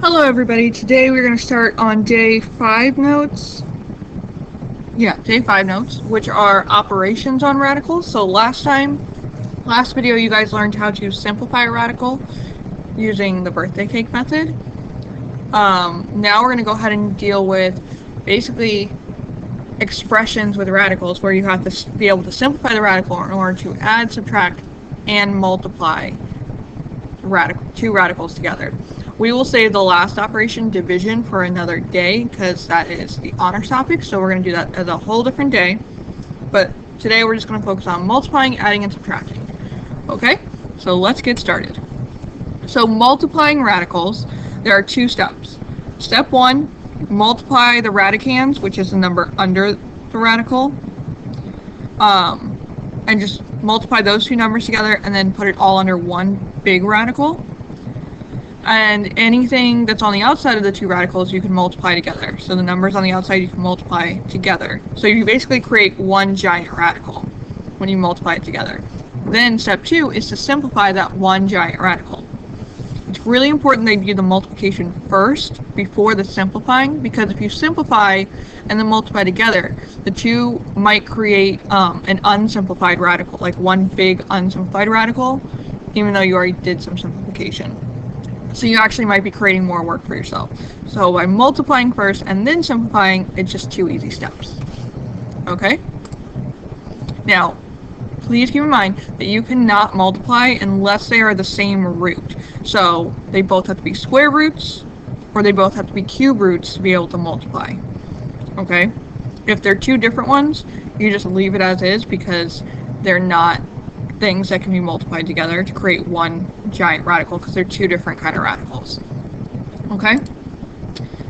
Hello everybody, today we're going to start on day 5 notes. Day 5 notes, which are operations on radicals. So last video you guys learned how to simplify a radical using the birthday cake method. Now we're going to go ahead and deal with basically expressions with radicals where you have to be able to simplify the radical in order to add, subtract, and multiply two radicals together. We will save the last operation, division, for another day because that is the honors topic, so we're going to do that as a whole different day. But today we're just going to focus on multiplying, adding, and subtracting. Okay, so let's get started. So multiplying radicals, there are 2 steps. Step 1, multiply the radicands, which is the number under the radical, and just multiply those 2 numbers together and then put it all under one big radical. And anything that's on the outside of the 2 radicals you can multiply together. So the numbers on the outside you can multiply together. So you basically create one giant radical when you multiply it together. Then step 2 is to simplify that one giant radical. It's really important that you do the multiplication first before the simplifying, because if you simplify and then multiply together, the 2 might create an unsimplified radical, like one big unsimplified radical, even though you already did some simplification. So you actually might be creating more work for yourself. So by multiplying first and then simplifying, it's just 2 easy steps. Okay? Now, please keep in mind that you cannot multiply unless they are the same root. So they both have to be square roots, or they both have to be cube roots to be able to multiply. Okay? If they're 2 different ones, you just leave it as is because they're not things that can be multiplied together to create one giant radical, because they're 2 different kind of radicals. Okay,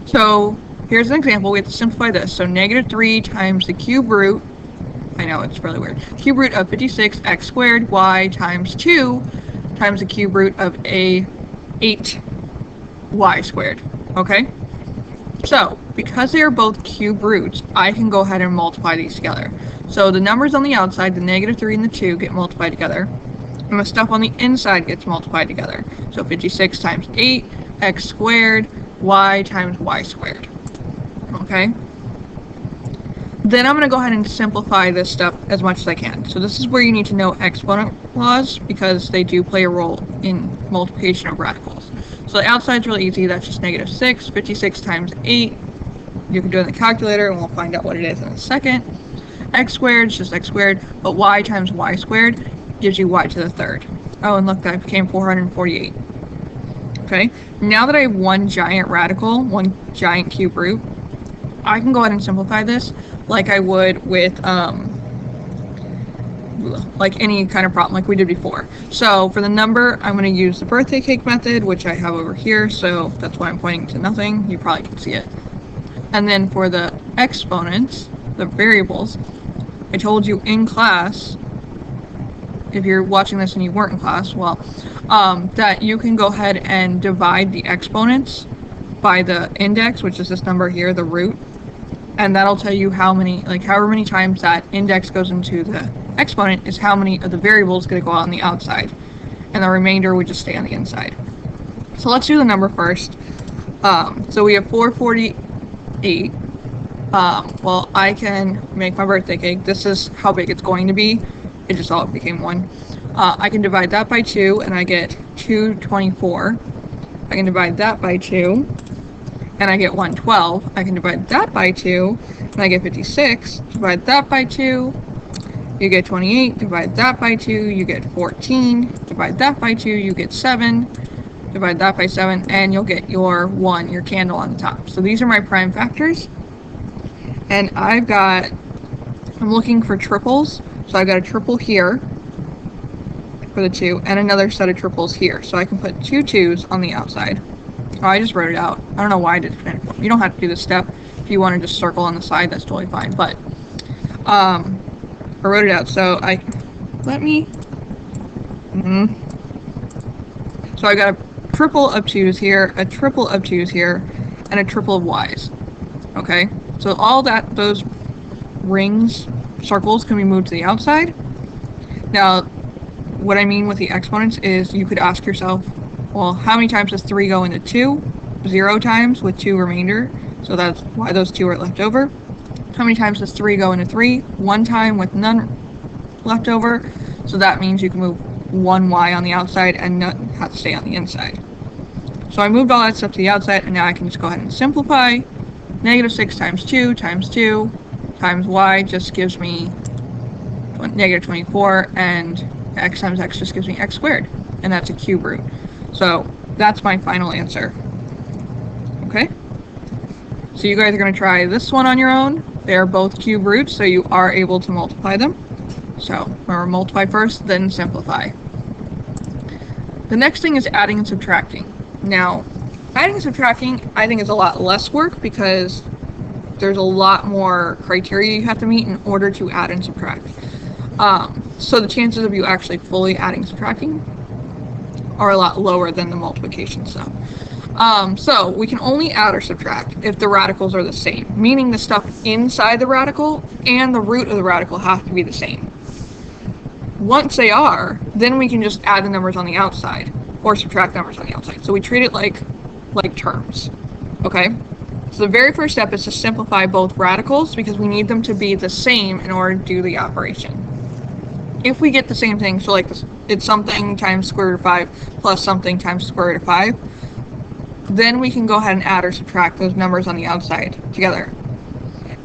so here's an example. We have to simplify this. So -3 times the cube root, I know it's really weird, cube root of 56x squared y times 2 times the cube root of 8y squared. Okay, so because they are both cube roots, I can go ahead and multiply these together. So the numbers on the outside, the -3 and the 2, get multiplied together, and the stuff on the inside gets multiplied together. So 56 times 8, x squared, y times y squared. Okay? Then I'm going to go ahead and simplify this stuff as much as I can. So this is where you need to know exponent laws, because they do play a role in multiplication of radicals. So the outside's really easy. That's just -6. 56 times 8. You can do it in the calculator, and we'll find out what it is in a second. X squared is just x squared, but y times y squared gives you y to the 3rd. Oh, and look, that became 448. Okay, now that I have one giant radical, one giant cube root, I can go ahead and simplify this like I would with like any kind of problem like we did before. So for the number, I'm going to use the birthday cake method, which I have over here, so that's why I'm pointing to nothing. You probably can see it. And then for the exponents, the variables, I told you in class, if you're watching this and you weren't in class, well, that you can go ahead and divide the exponents by the index, which is this number here, the root, and that'll tell you how many, like however many times that index goes into the exponent is how many of the variables going to go out on the outside, and the remainder would just stay on the inside. So let's do the number first. So we have 448. Well, I can make my birthday cake. This is how big it's going to be. It just all became 1. I can divide that by 2, and I get 224. I can divide that by 2, and I get 112. I can divide that by 2, and I get 56. Divide that by 2, you get 28. Divide that by 2, you get 14. Divide that by 2, you get 7. Divide that by 7, and you'll get your 1, your candle on the top. So these are my prime factors. And I'm looking for triples, so I've got a triple here for the 2, and another set of triples here. So I can put 2 2s on the outside. Oh, I just wrote it out. I don't know why I did it. You don't have to do this step. If you want to just circle on the side, that's totally fine. But I wrote it out. So So I got a triple of 2s here, a triple of 2s here, and a triple of y's. Okay, so all those rings, circles, can be moved to the outside. Now, what I mean with the exponents is you could ask yourself, well, how many times does 3 go into 2? 0 times with 2 remainder, so that's why those 2 are left over. How many times does 3 go into 3? 1 time with none left over, so that means you can move 1 y on the outside and none have to stay on the inside. So I moved all that stuff to the outside, and now I can just go ahead and simplify. Negative 6 times 2 times y just gives me negative 24, and x times x just gives me x squared, and that's a cube root. So that's my final answer. Okay? So you guys are going to try this one on your own. They're both cube roots, so you are able to multiply them. So remember, multiply first, then simplify. The next thing is adding and subtracting. Now, adding and subtracting, I think, is a lot less work because there's a lot more criteria you have to meet in order to add and subtract. So the chances of you actually fully adding and subtracting are a lot lower than the multiplication stuff. So we can only add or subtract if the radicals are the same, meaning the stuff inside the radical and the root of the radical have to be the same. Once they are, then we can just add the numbers on the outside or subtract numbers on the outside. So we treat it like terms, okay? So the very first step is to simplify both radicals because we need them to be the same in order to do the operation. If we get the same thing, so like this, it's something times square root of 5 plus something times square root of 5, then we can go ahead and add or subtract those numbers on the outside together.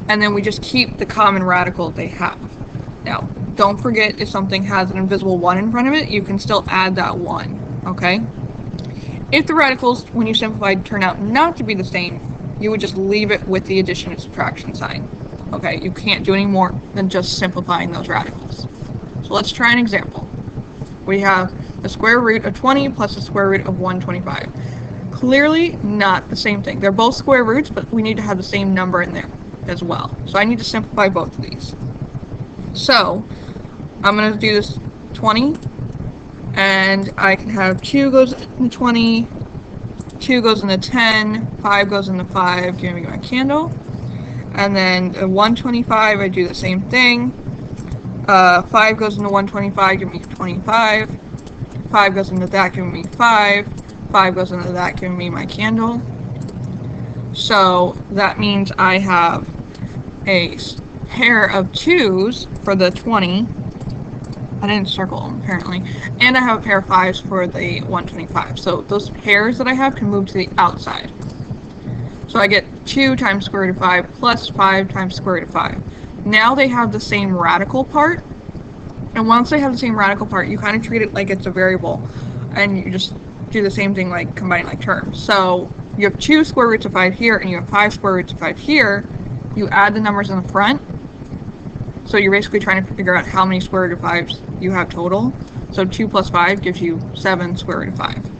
And then we just keep the common radical they have. Now, don't forget, if something has an invisible 1 in front of it, you can still add that 1, okay? If the radicals, when you simplify, turn out not to be the same, you would just leave it with the addition and subtraction sign. Okay, you can't do any more than just simplifying those radicals. So let's try an example. We have the square root of 20 plus the square root of 125. Clearly not the same thing. They're both square roots, but we need to have the same number in there as well. So I need to simplify both of these. So I'm going to do this 20, and I can have 2 goes into 20, 2 goes into 10, 5 goes into 5, give me my candle. And then 125, I do the same thing. 5 goes into 125, give me 25. 5 goes into that, give me 5. 5 goes into that, giving me my candle. So that means I have a pair of 2s for the 20. I didn't circle them, apparently. And I have a pair of 5s for the 125. So those pairs that I have can move to the outside. So I get 2 times square root of 5 plus 5 times square root of 5. Now they have the same radical part. And once they have the same radical part, you kind of treat it like it's a variable. And you just do the same thing like combining like terms. So you have 2 square roots of 5 here, and you have 5 square roots of 5 here. You add the numbers in the front. So you're basically trying to figure out how many square root of 5s you have total. So 2 plus 5 gives you 7 square root of 5.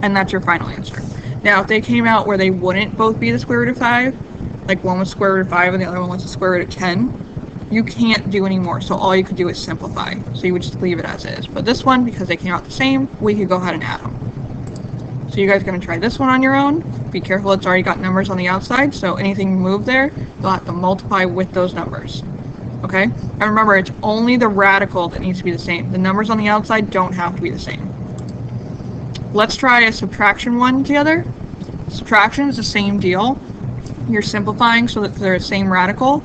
And that's your final answer. Now, if they came out where they wouldn't both be the square root of 5, like one was square root of 5 and the other one was the square root of 10, you can't do any more. So all you could do is simplify. So you would just leave it as is. But this one, because they came out the same, we could go ahead and add them. So you guys are going to try this one on your own. Be careful, it's already got numbers on the outside, so anything moved there, you'll have to multiply with those numbers. Okay? And remember, it's only the radical that needs to be the same. The numbers on the outside don't have to be the same. Let's try a subtraction one together. Subtraction is the same deal. You're simplifying so that they're the same radical.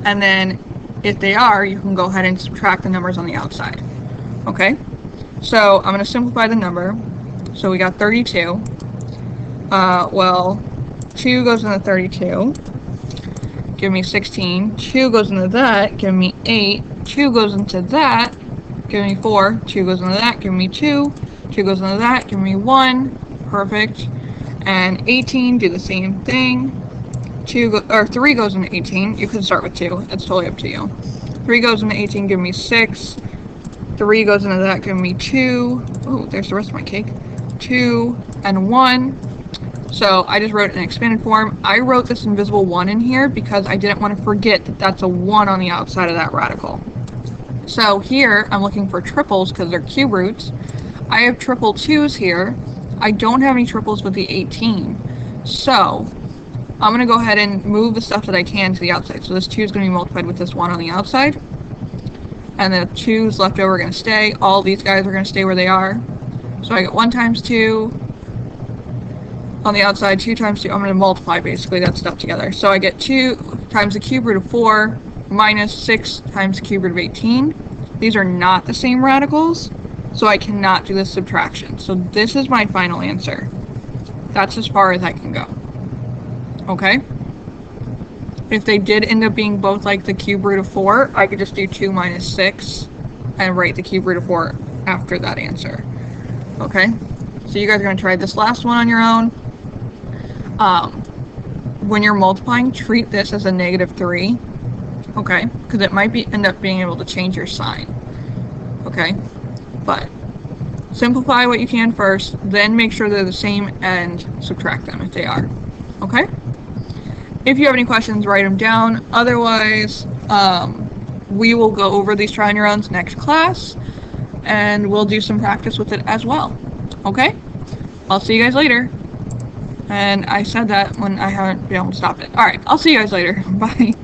And then if they are, you can go ahead and subtract the numbers on the outside. Okay? So I'm going to simplify the number. So we got 32. Well, 2 goes into 32. Give me 16. 2 goes into that. Give me 8. 2 goes into that. Give me 4. 2 goes into that. Give me 2. 2 goes into that. Give me 1. Perfect. And 18, do the same thing. 3 goes into 18. You can start with 2. It's totally up to you. 3 goes into 18. Give me 6. 3 goes into that. Give me 2. Oh, there's the rest of my cake. 2 and 1. So I just wrote it in expanded form. I wrote this invisible 1 in here because I didn't want to forget that that's a 1 on the outside of that radical. So here I'm looking for triples because they're cube roots. I have triple 2's here. I don't have any triples with the 18. So I'm going to go ahead and move the stuff that I can to the outside. So this 2 is going to be multiplied with this 1 on the outside. And the 2's left over are going to stay. All these guys are going to stay where they are. So I get 1 times 2. on the outside, 2 times 2, I'm going to multiply basically that stuff together. So I get 2 times the cube root of 4 minus 6 times the cube root of 18. These are not the same radicals, so I cannot do this subtraction. So this is my final answer. That's as far as I can go. Okay? If they did end up being both like the cube root of 4, I could just do 2 minus 6 and write the cube root of 4 after that answer. Okay? So you guys are going to try this last one on your own. When you're multiplying, treat this as a -3. Okay? Because it might end up being able to change your sign. Okay? But simplify what you can first, then make sure they're the same and subtract them if they are. Okay? If you have any questions, write them down. Otherwise, we will go over these try on your owns next class, and we'll do some practice with it as well. Okay? I'll see you guys later. And I said that when I haven't been able to stop it. Alright, I'll see you guys later. Bye.